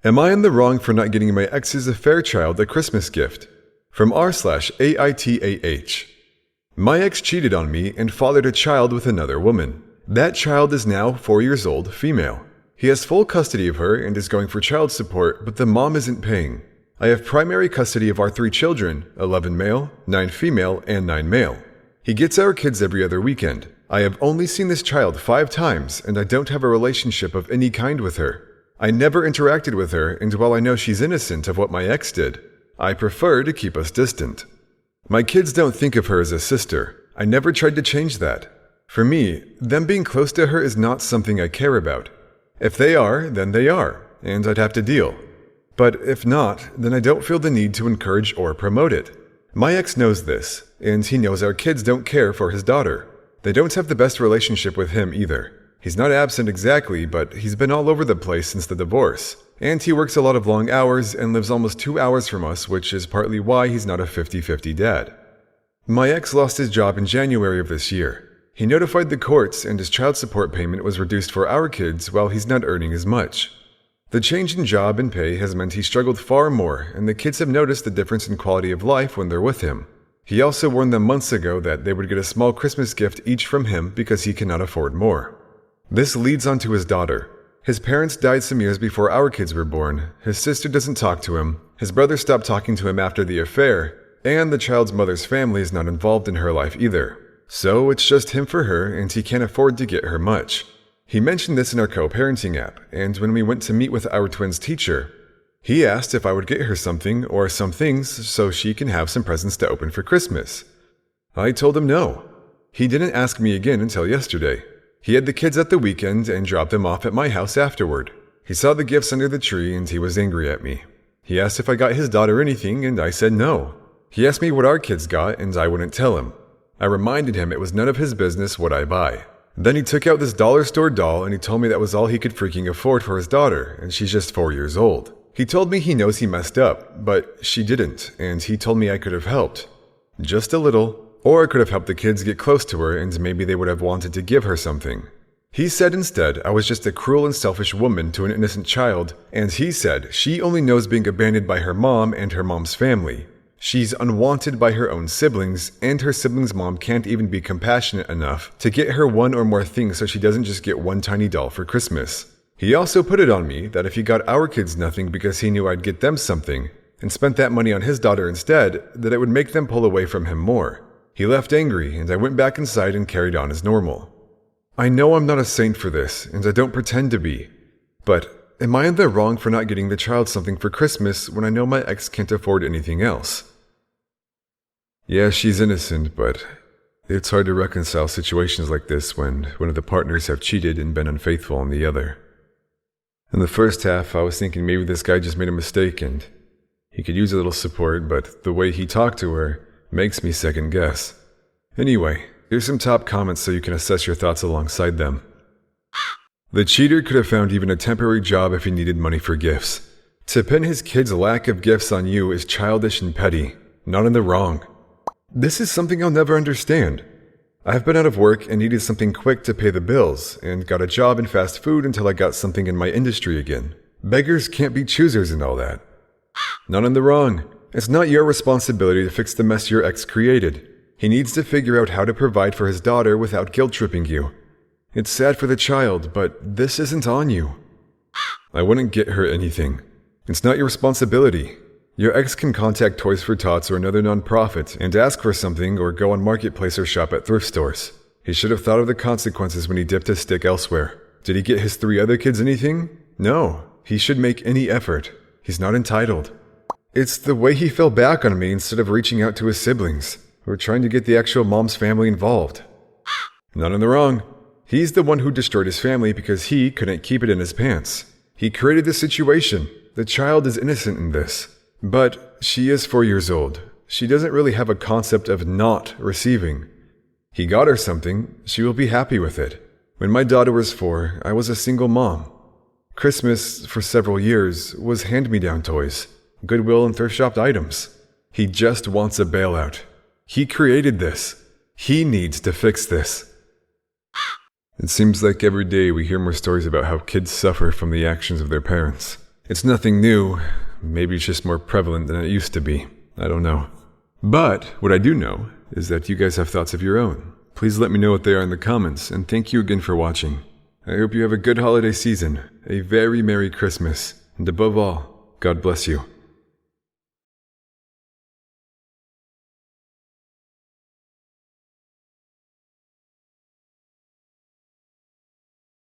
Am I in the wrong for not getting my ex's affair child a Christmas gift? From r/AITAH. My ex cheated on me and fathered a child with another woman. That child is now 4 years old, female. He has full custody of her and is going for child support, but the mom isn't paying. I have primary custody of our 3 children, 11 male, 9 female, and 9 male. He gets our kids every other weekend. I have only seen this child 5 times, and I don't have a relationship of any kind with her. I never interacted with her, and while I know she's innocent of what my ex did, I prefer to keep us distant. My kids don't think of her as a sister. I never tried to change that. For me, them being close to her is not something I care about. If they are, then they are, and I'd have to deal. But if not, then I don't feel the need to encourage or promote it. My ex knows this, and he knows our kids don't care for his daughter. They don't have the best relationship with him either. He's not absent exactly, but he's been all over the place since the divorce. And he works a lot of long hours and lives almost 2 hours from us, which is partly why he's not a 50-50 dad. My ex lost his job in January of this year. He notified the courts and his child support payment was reduced for our kids while he's not earning as much. The change in job and pay has meant he struggled far more, and the kids have noticed the difference in quality of life when they're with him. He also warned them months ago that they would get a small Christmas gift each from him because he cannot afford more. This leads on to his daughter. His parents died some years before our kids were born, his sister doesn't talk to him, his brother stopped talking to him after the affair, and the child's mother's family is not involved in her life either. So it's just him for her, and he can't afford to get her much. He mentioned this in our co-parenting app, and when we went to meet with our twins' teacher, he asked if I would get her something or some things so she can have some presents to open for Christmas. I told him no. He didn't ask me again until yesterday. He had the kids at the weekend and dropped them off at my house afterward. He saw the gifts under the tree and he was angry at me. He asked if I got his daughter anything and I said no. He asked me what our kids got and I wouldn't tell him. I reminded him it was none of his business what I buy. Then he took out this dollar store doll and he told me that was all he could freaking afford for his daughter, and she's just 4 years old. He told me he knows he messed up, but she didn't, and he told me I could have helped. Just a little, or I could have helped the kids get close to her and maybe they would have wanted to give her something. He said instead I was just a cruel and selfish woman to an innocent child, and he said she only knows being abandoned by her mom and her mom's family. She's unwanted by her own siblings, and her siblings' mom can't even be compassionate enough to get her one or more things so she doesn't just get one tiny doll for Christmas. He also put it on me that if he got our kids nothing because he knew I'd get them something, and spent that money on his daughter instead, that it would make them pull away from him more. He left angry, and I went back inside and carried on as normal. I know I'm not a saint for this, and I don't pretend to be, but am I in the wrong for not getting the child something for Christmas when I know my ex can't afford anything else? Yeah, she's innocent, but it's hard to reconcile situations like this when one of the partners have cheated and been unfaithful on the other. In the first half, I was thinking maybe this guy just made a mistake and he could use a little support, but the way he talked to her makes me second guess. Anyway, here's some top comments so you can assess your thoughts alongside them. The cheater could have found even a temporary job if he needed money for gifts. To pin his kid's lack of gifts on you is childish and petty, not in the wrong. This is something I'll never understand. I've been out of work and needed something quick to pay the bills, and got a job in fast food until I got something in my industry again. Beggars can't be choosers and all that. Not in the wrong. It's not your responsibility to fix the mess your ex created. He needs to figure out how to provide for his daughter without guilt-tripping you. It's sad for the child, but this isn't on you. I wouldn't get her anything. It's not your responsibility. Your ex can contact Toys for Tots or another nonprofit and ask for something, or go on Marketplace or shop at thrift stores. He should have thought of the consequences when he dipped his stick elsewhere. Did he get his 3 other kids anything? No. He should make any effort. He's not entitled. It's the way he fell back on me instead of reaching out to his siblings, or trying to get the actual mom's family involved. Not in the wrong. He's the one who destroyed his family because he couldn't keep it in his pants. He created this situation. The child is innocent in this. But she is 4 years old. She doesn't really have a concept of not receiving. He got her something. She will be happy with it. When my daughter was 4, I was a single mom. Christmas, for several years, was hand-me-down toys, Goodwill and thrift-shopped items. He just wants a bailout. He created this. He needs to fix this. It seems like every day we hear more stories about how kids suffer from the actions of their parents. It's nothing new. Maybe it's just more prevalent than it used to be. I don't know. But what I do know is that you guys have thoughts of your own. Please let me know what they are in the comments, and thank you again for watching. I hope you have a good holiday season, a very Merry Christmas, and above all, God bless you.